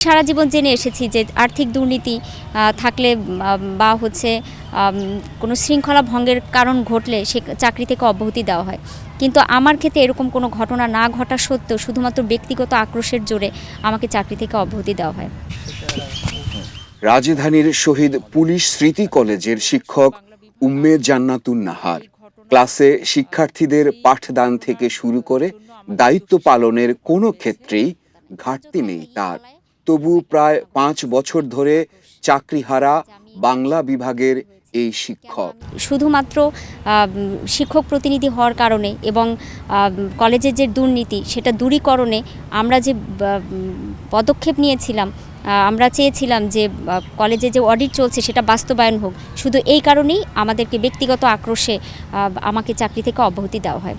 সারা জীবন জেনে এসেছি যে আর্থিক দুর্নীতি থাকলে বা কোনো শৃঙ্খলা ভঙ্গের কারণ ঘটলে সে চাকরি থেকে অব্যাহতি দেওয়া হয়। কিন্তু আমার ক্ষেত্রে এরকম কোনো ঘটনা না ঘটা সত্ত্বেও শুধুমাত্র ব্যক্তিগত আক্রোশের জোরে আমাকে চাকরি থেকে অব্যাহতি দেওয়া হয়। রাজধানীর শহীদ পুলিশ স্মৃতি কলেজের শিক্ষক উম্মে জান্নাতুন নাহার ক্লাসে শিক্ষার্থীদের পাঠদান থেকে শুরু করে দায়িত্ব পালনের কোনো ক্ষেত্রেই ঘাটতি নেই তার। তবু প্রায় ৫ বছর ধরে চাকরিহারা বাংলা বিভাগের এই শিক্ষক শুধুমাত্র শিক্ষক প্রতিনিধি হওয়ার কারণে এবং কলেজের যে দুর্নীতি সেটা দূরীকরণে আমরা যে পদক্ষেপ নিয়েছিলাম, আমরা চেয়েছিলাম যে কলেজে যে অডিট চলছে সেটা বাস্তবায়ন হোক। শুধু এই কারণেই আমাদেরকে ব্যক্তিগত আক্রোশে আমাকে চাকরি থেকে অব্যাহতি দেওয়া হয়।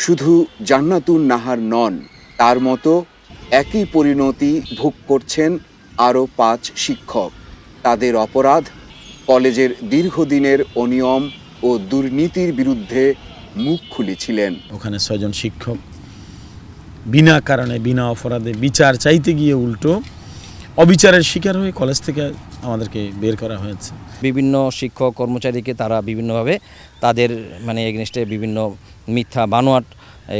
শুধু জান্নাতুন নাহার নন, তার মতো একই পরিণতি ভোগ করছেন আরও ৫ শিক্ষক। তাদের অপরাধ, কলেজের দীর্ঘদিনের অনিয়ম ও দুর্নীতির বিরুদ্ধে মুখ খুলেছিলেন। ওখানে ৬ জন শিক্ষক বিনা কারণে বিনা অপরাধে বিচার চাইতে গিয়ে উল্টো অবিচারের শিকার হয়ে কলেজ থেকে আমাদেরকে বের করা হয়েছে। বিভিন্ন শিক্ষক কর্মচারীকে তারা বিভিন্নভাবে তাদের এগেনস্টে বিভিন্ন মিথ্যা বানোয়াট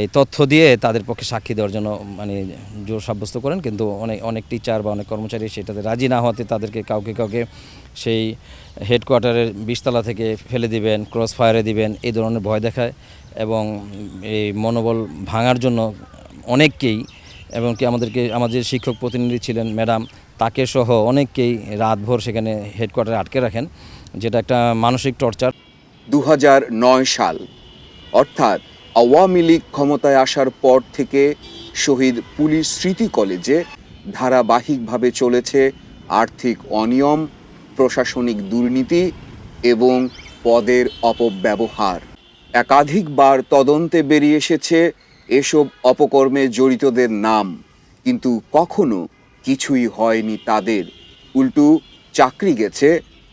এই তথ্য দিয়ে তাদের পক্ষে সাক্ষী দেওয়ার জন্য জোর সাব্যস্ত করেন, কিন্তু অনেক টিচার বা অনেক কর্মচারী সেটাতে রাজি না হতে তাদেরকে কাউকে সেই হেডকোয়ার্টারের ২০ তলা থেকে ফেলে দিবেন, ক্রস ফায়ারে দিবেন, এই ধরনের ভয় দেখায় এবং এই মনোবল ভাঙার জন্য অনেককেই, এবং কি আমাদের শিক্ষক প্রতিনিধি ছিলেন ম্যাডাম, তাকে সহ অনেককেই রাতভর সেখানে হেডকোয়ার্টারে আটকে রাখেন, যেটা একটা মানসিক টর্চার। ২০০৯ সাল, অর্থাৎ আওয়ামী লীগ ক্ষমতায় আসার পর থেকে শহীদ পুলিশ স্মৃতি কলেজে ধারাবাহিকভাবে চলেছে আর্থিক অনিয়ম, প্রশাসনিক দুর্নীতি এবং পদের অপব্যবহার। একাধিকবার তদন্তে বেরিয়ে এসেছে এসব অপকর্মে জড়িতদের নাম, কিন্তু কখনো কিছুই হয়নি তাদের। উল্টো চাকরি গেছে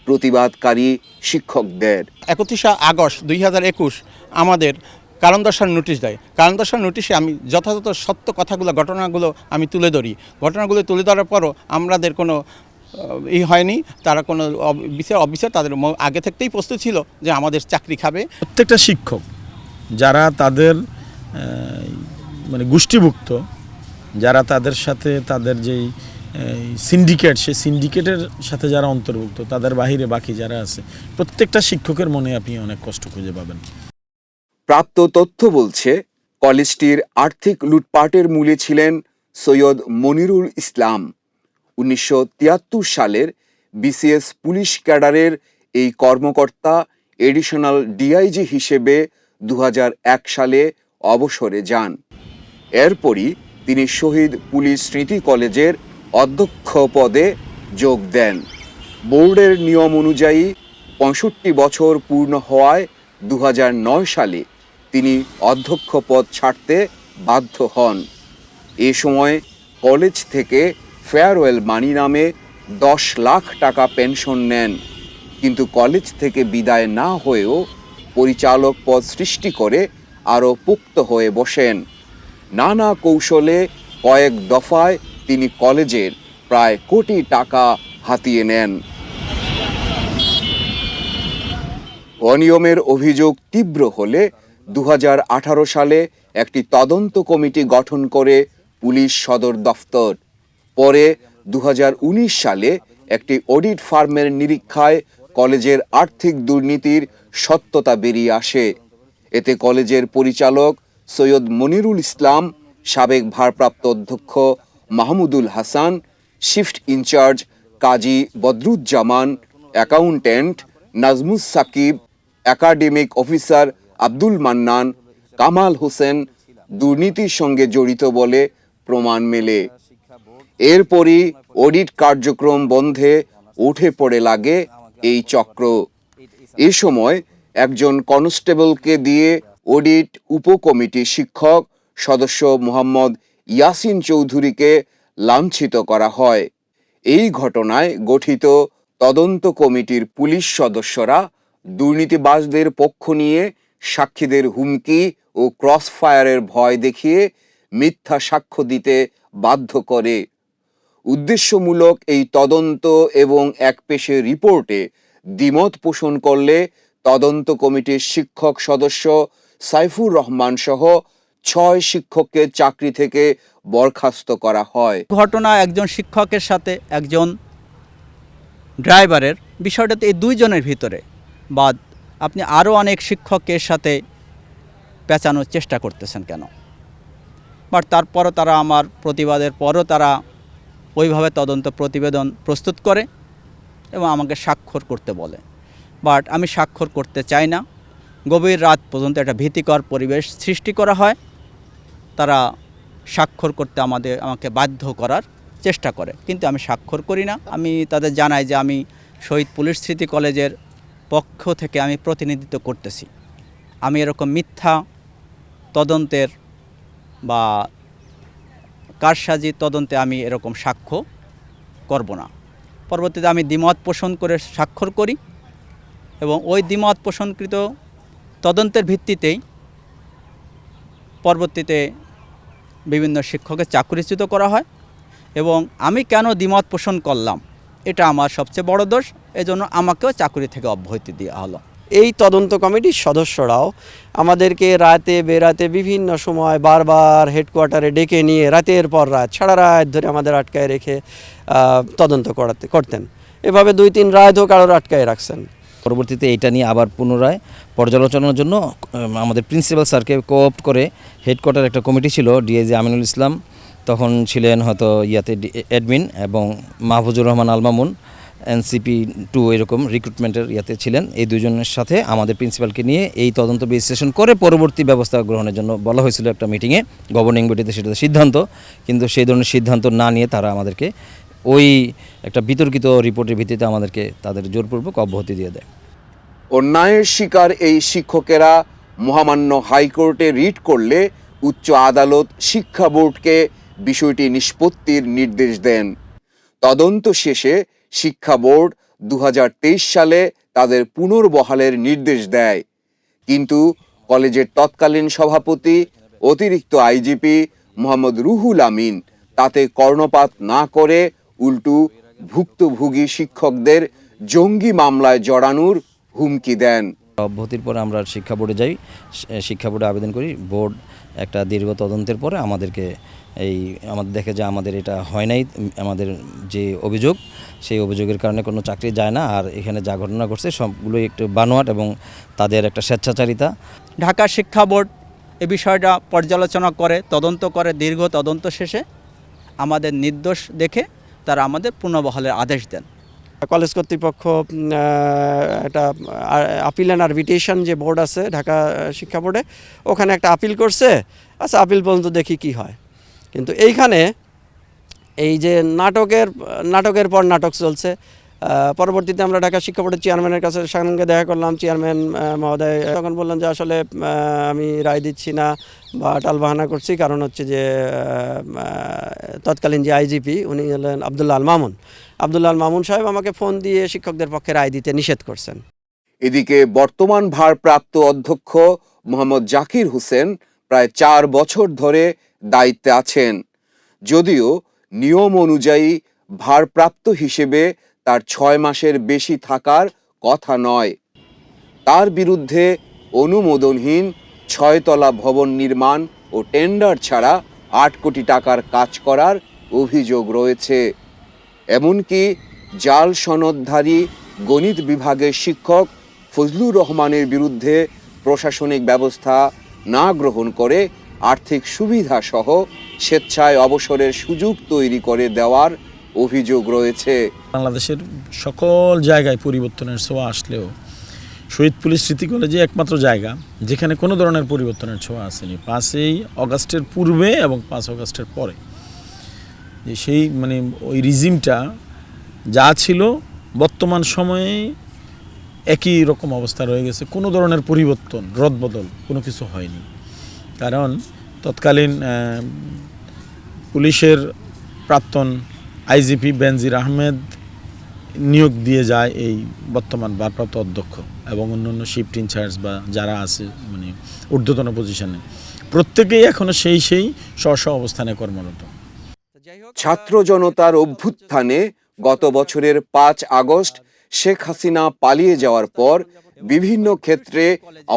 প্রতিবাদকারী শিক্ষকদের। ৩১ আগস্ট ২০২১ আমাদের কারণ দর্শার নোটিশ দেয়। কারণ দর্শার নোটিশে আমি যথাযথ সত্য ঘটনাগুলো আমি তুলে ধরি। ঘটনাগুলো তুলে ধরার পরও আমাদের কোনো হয়নি, তারা কোনো অফিসার তাদের আগে থেকেই প্রস্তুত ছিল যে আমাদের চাকরি খাবে। প্রত্যেকটা শিক্ষক যারা তাদের গোষ্ঠীভুক্ত, যারা তাদের সাথে তাদের যেই সিন্ডিকেট, সেই সিন্ডিকেটের সাথে যারা অন্তর্ভুক্ত, তাদের বাহিরে বাকি যারা আছে, প্রত্যেকটা শিক্ষকের মনে আপনি অনেক কষ্ট খুঁজে পাবেন। প্রাপ্ত তথ্য বলছে কলেজটির আর্থিক লুটপাটের মূলে ছিলেন সৈয়দ মনিরুল ইসলাম। ১৯৭৩ সালের বিসিএস পুলিশ ক্যাডারের এই কর্মকর্তা এডিশনাল ডিআইজি হিসেবে ২০০১ সালে অবসরে যান। এরপরই তিনি শহীদ পুলিশ স্মৃতি কলেজের অধ্যক্ষ পদে যোগ দেন। বোর্ডের নিয়ম অনুযায়ী ৬৫ বছর পূর্ণ হওয়ায় ২০০৯ সালে তিনি অধ্যক্ষ পদ ছাড়তে বাধ্য হন। এ সময় কলেজ থেকে ফেয়ারওয়েল মানি নামে ১০ লাখ টাকা পেনশন নেন, কিন্তু কলেজ থেকে বিদায় না হয়েও পরিচালক পদ সৃষ্টি করে আরও পোক্ত হয়ে বসেন। নানা কৌশলে কয়েক দফায় তিনি কলেজের প্রায় কোটি টাকা হাতিয়ে নেন। অনিয়মের অভিযোগ তীব্র হলে ২০১৮ সালে একটি তদন্ত কমিটি গঠন করে পুলিশ সদর দফতর। পরে ২০১৯ সালে একটি অডিট ফার্মের নিরীক্ষায় কলেজের আর্থিক দুর্নীতির সত্যতা বেরিয়ে আসে। এতে কলেজের পরিচালক সৈয়দ মনিরুল ইসলাম, সাবেক ভারপ্রাপ্ত অধ্যক্ষ Mahmudul Hasan, shift in charge Kazi Badruzzaman, accountant Nazmus Sakib, academic officer Abdul Mannan, Kamal Hossain দুর্নীতির সঙ্গে জড়িত বলে প্রমাণ মেলে। এরপরই অডিট কার্যক্রম বন্ধে উঠে পড়ে লাগে এই চক্র। এ সময় একজন কনস্টেবলকে দিয়ে অডিট উপকমিটির শিক্ষক সদস্য মোহাম্মদ ইয়াসিন চৌধুরীকে লাঞ্ছিত করা হয়। এই ঘটনায় গঠিত তদন্ত কমিটির পুলিশ সদস্যরা দুর্নীতিবাজদের পক্ষ নিয়ে সাক্ষীদের হুমকি ও ক্রস ফায়ারের ভয় দেখিয়ে মিথ্যা সাক্ষ্য দিতে বাধ্য করে। উদ্দেশ্যমূলক এই তদন্ত এবং একপেশে রিপোর্টে দ্বিমত পোষণ করলে তদন্ত কমিটির শিক্ষক সদস্য সাইফুর রহমান সহ 6 শিক্ষককে চাকরি থেকে বরখাস্ত করা হয়। ঘটনা একজন শিক্ষকের সাথে একজন ড্রাইভারের, বিষয়টাতে এই দুইজনের ভিতরে, বা আপনি আরও অনেক শিক্ষকের সাথে পেঁচানোর চেষ্টা করতেছেন কেন? বাট তারপরও তারা আমার প্রতিবাদের পরও তারা ওইভাবে তদন্ত প্রতিবেদন প্রস্তুত করে এবং আমাকে স্বাক্ষর করতে বলে। বাট আমি স্বাক্ষর করতে চাই না। গভীর রাত পর্যন্ত একটা ভীতিকর পরিবেশ সৃষ্টি করা হয়। তারা স্বাক্ষর করতে আমাকে বাধ্য করার চেষ্টা করে, কিন্তু আমি স্বাক্ষর করি না। আমি তাদের জানাই যে আমি শহীদ পুলিশ স্মৃতি কলেজের পক্ষ থেকে আমি প্রতিনিধিত্ব করতেছি। আমি এরকম মিথ্যা তদন্তের বা কারসাজি তদন্তে আমি এরকম সাক্ষ্য করব না। পরবর্তীতে আমি দ্বিমত পোষণ করে স্বাক্ষর করি এবং ওই দ্বিমত পোষণকৃত তদন্তের ভিত্তিতেই পরবর্তীতে বিভিন্ন শিক্ষকের চাকরিচ্যুত করা হয়। এবং আমি কেন দ্বিমত পোষণ করলাম, এটা আমার সবচেয়ে বড় দোষ। এজন্য আমাকেও চাকরি থেকে অব্যাহতি দেওয়া হলো। এই তদন্ত কমিটির সদস্যরাও আমাদেরকে রাতে বেরাতে বিভিন্ন সময় বারবার হেডকোয়ার্টারে ডেকে নিয়ে রাতের পর রাত, সারা রাত ধরে আমাদের আটকায় রেখে তদন্ত করতেন। এভাবে 2-3 রাতও কারোর আটকায় রাখছেন। পরবর্তীতে এটা নিয়ে আবার পুনরায় পর্যালোচনার জন্য আমাদের প্রিন্সিপাল স্যারকে কোঅপ্ট করে হেডকোয়ার্টার একটা কমিটি ছিল, ডিএজি আমিনুল ইসলাম তখন ছিলেন হয়তো অ্যাডমিন, এবং মাহফুজুর রহমান আল মামুন এনসিপি 2 এরকম রিক্রুটমেন্টের ছিলেন। এই দুজনের সাথে আমাদের প্রিন্সিপালকে নিয়ে এই তদন্ত বিশ্লেষণ করে পরবর্তী ব্যবস্থা গ্রহণের জন্য বলা হয়েছিল একটা মিটিংয়ে, গভর্নিং বডিতে সেটা সিদ্ধান্ত। কিন্তু সেই ধরনের সিদ্ধান্ত না নিয়ে তারা আমাদেরকে ওই একটা বিতর্কিত রিপোর্টের ভিত্তিতে আমাদেরকে তাদের জোরপূর্বক অব্যাহতি দিয়ে দেয়। অন্যায়ের শিকার এই শিক্ষকেরা মহামান্য হাইকোর্টে রিট করলে উচ্চ আদালত শিক্ষা বোর্ডকে বিষয়টি নিষ্পত্তির নির্দেশ দেন। তদন্ত শেষে শিক্ষা বোর্ড 2023 সালে তাদের পুনর্বহালের নির্দেশ দেয়, কিন্তু কলেজের তৎকালীন সভাপতি অতিরিক্ত আইজিপি মোহাম্মদ রুহুল আমিন তাতে কর্ণপাত না করে উল্টু ভুক্তভোগী শিক্ষকদের জঙ্গি মামলায় জড়ানোর হুমকি দেন। অব্যাহতির পরে আমরা শিক্ষা বোর্ডে যাই, শিক্ষা বোর্ডে আবেদন করি। বোর্ড একটা দীর্ঘ তদন্তের পরে আমাদের দেখে যে আমাদের এটা হয় নাই, আমাদের যে অভিযোগ সেই অভিযোগের কারণে কোনো চাকরি যায় না, আর এখানে যা ঘটনা ঘটছে সবগুলোই একটু বানোয়াট এবং তাদের একটা স্বেচ্ছাচারিতা। ঢাকা শিক্ষা বোর্ড এ বিষয়টা পর্যালোচনা করে, তদন্ত করে। দীর্ঘ তদন্ত শেষে আমাদের নির্দোষ দেখে তারা আমাদের পুনর্বহালের আদেশ দেন। কলেজ কর্তৃপক্ষ একটা আপিল অ্যান্ড আরবিট্রেশন যে বোর্ড আছে ঢাকা শিক্ষা বোর্ডে, ওখানে একটা আপিল করছে। আচ্ছা, আপিল পর্যন্ত দেখি কি হয়। কিন্তু এইখানে এই যে নাটকের পর নাটক চলছে। পরবর্তীতে আমরা ঢাকা শিক্ষা বোর্ডের চেয়ারম্যানের কাছে সঙ্গে দেখা করলাম। চেয়ারম্যান মহোদয় তখন বললেন যে আসলে আমি রায় দিচ্ছি না বা টালবাহানা করছি, কারণ হচ্ছে যে তৎকালীন যে আইজিপি উনি হলেন আবদুল্লাহ আল মামুন সাহেব আমাকে ফোন দিয়ে শিক্ষকদের পক্ষে রায় দিতে নিষেধ করছেন। এদিকে বর্তমান ভারপ্রাপ্ত অধ্যক্ষ মোহাম্মদ জাকির হোসেন প্রায় 4 বছর ধরে দায়িত্বে আছেন, যদিও নিয়ম অনুযায়ী ভারপ্রাপ্ত হিসেবে তার 6 মাসের বেশি থাকার কথা নয়। তার বিরুদ্ধে অনুমোদনহীন 6 তলা ভবন নির্মাণ ও টেন্ডার ছাড়া 8 কোটি টাকার কাজ করার অভিযোগ রয়েছে। এমনকি জাল সনদধারী গণিত বিভাগের শিক্ষক ফজলুর রহমানের বিরুদ্ধে প্রশাসনিক ব্যবস্থা না গ্রহণ করে আর্থিক সুবিধা সহ স্বেচ্ছায় অবসরের সুযোগ তৈরি করে দেওয়ার অভিযোগ রয়েছে। বাংলাদেশের সকল জায়গায় পরিবর্তনের ছোঁয়া আসলেও শহীদ পুলিশ স্মৃতি কলেজে একমাত্র জায়গা যেখানে কোনো ধরনের পরিবর্তনের ছোঁয়া আসেনি। 5 অগাস্টের পূর্বে এবং 5 অগাস্টের পরে যে সেই ওই রিজিমটা যা ছিল বর্তমান সময়ে একই রকম অবস্থা রয়ে গেছে। কোনো ধরনের পরিবর্তন রদবদল কোনো কিছু হয়নি, কারণ তৎকালীন পুলিশের প্রাক্তন আইজিপি বেনজির আহমেদ নিয়োগ দিয়ে যায় এই বর্তমান ভারপ্রাপ্ত অধ্যক্ষ এবং অন্যান্য শিফট ইনচার্জ বা যারা আছে ঊর্ধ্বতন পজিশনে, প্রত্যেকেই এখনও সেই স্ব অবস্থানে কর্মরত। ছাত্র জনতার অভ্যুত্থানে গত বছরের 5 আগস্ট শেখ হাসিনা পালিয়ে যাওয়ার পর বিভিন্ন ক্ষেত্রে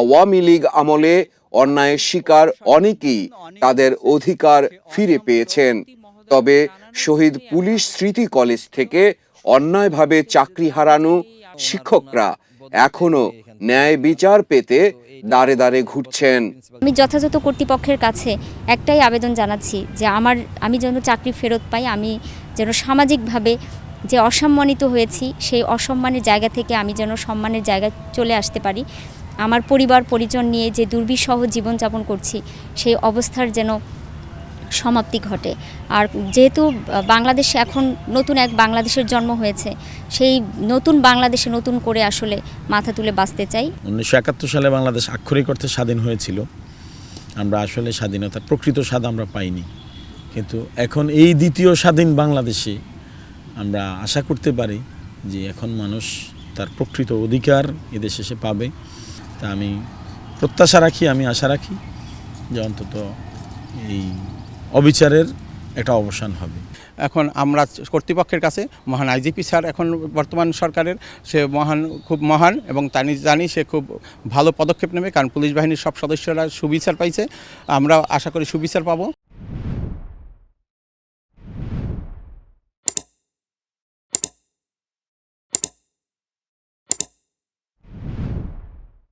আওয়ামী লীগ আমলে অন্যায়ের শিকার অনেকেই তাদের অধিকার ফিরে পেয়েছেন। তবে শহীদ পুলিশ স্মৃতি কলেজ থেকে অন্যায়ভাবে চাকরি হারানো শিক্ষকরা এখনো ন্যায় বিচার পেতে দাঁড়ে দাঁড়ে ঘুরছেন। আমি যথাযথ কর্তৃপক্ষের কাছে একটাই আবেদন জানাচ্ছি যে আমি যেন চাকরি ফেরত পাই, আমি যেন সামাজিকভাবে যে অসম্মানিত হয়েছি সেই অসম্মানের জায়গা থেকে আমি যেন সম্মানের জায়গায় চলে আসতে পারি। আমার পরিবার পরিজন নিয়ে যে দুর্বিষহ জীবনযাপন করছি সেই অবস্থার যেন সমাপ্তি ঘটে। আর যেহেতু বাংলাদেশে এখন নতুন এক বাংলাদেশের জন্ম হয়েছে, সেই নতুন বাংলাদেশে নতুন করে আসলে মাথা তুলে বাঁচতে চাই। 1971 সালে বাংলাদেশ আক্ষরিক অর্থে স্বাধীন হয়েছিল। আমরা আসলে স্বাধীনতার প্রকৃত স্বাদ আমরা পাইনি, কিন্তু এখন এই দ্বিতীয় স্বাধীন বাংলাদেশে আমরা আশা করতে পারি যে এখন মানুষ তার প্রকৃত অধিকার এদেশে সে পাবে। তা আমি প্রত্যাশা রাখি, আমি আশা রাখি যে অন্তত এই অবিচারের একটা অবসান হবে। এখন আমরা কর্তৃপক্ষের কাছে মহান আইজিপি স্যার এখন বর্তমান সরকারের সে খুব মহান এবং জানি সে খুব ভালো পদক্ষেপ নেবে, কারণ পুলিশ বাহিনীর সব সদস্যরা সুবিচার পাইছে। আমরা আশা করি সুবিচার পাবো।